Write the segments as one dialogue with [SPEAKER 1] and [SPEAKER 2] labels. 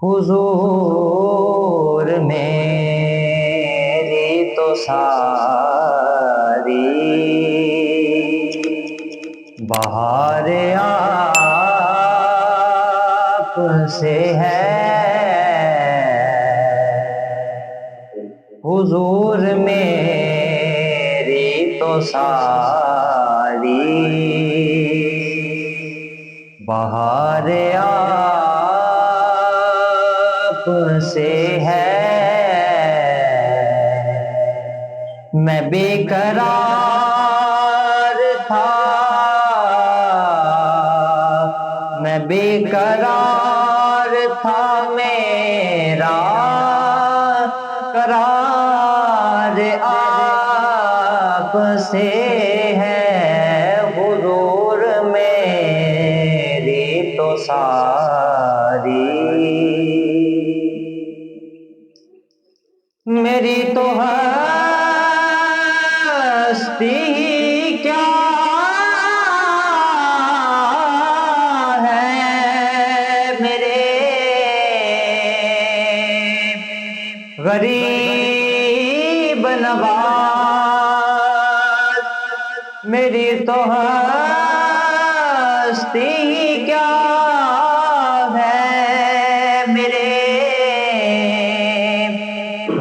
[SPEAKER 1] حضور میری تو ساری بہار آپ سے ہے، حضور میری تو ساری بہار آپ سے ہے۔ میں بے قرار تھا، میں بے قرار تھا، میرا قرار آپ سے ہے، حضور میری تو ساری میری تو ہستی کیا ہے، میرے غریب نواز، میری تو ہستی کیا ہے، میرے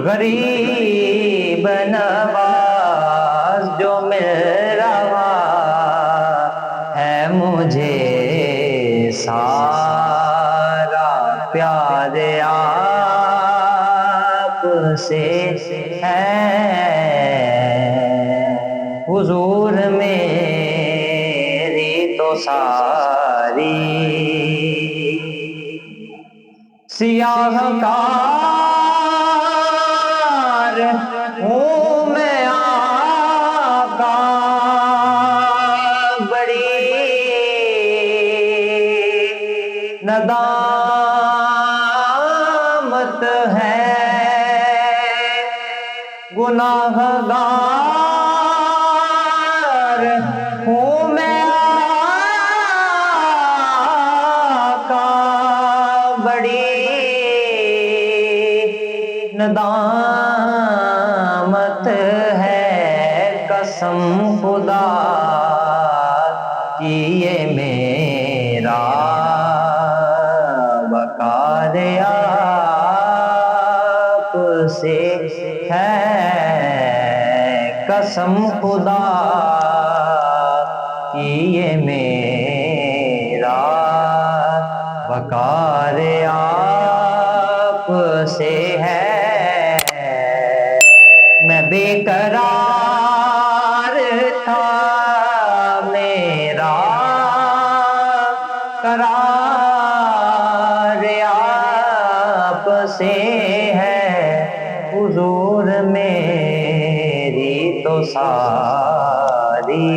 [SPEAKER 1] غریب نواز، جو مل رہا ہے مجھے سارا پیار آپ سے ہے، حضور میری تو ساری سیاہ کار ہوں میں آقا، بڑی ندامت ہے، گناہ گار ہوں میں آقا، بڑی ندامت ہے، قسم خدا کی یہ میرا وقار آپ سے ہے، قسم خدا کی یہ میرا وقار آپ سے ہے۔ میں بے قرار تھا، میرا قرار آپ سے ہے، حضور میری تو ساری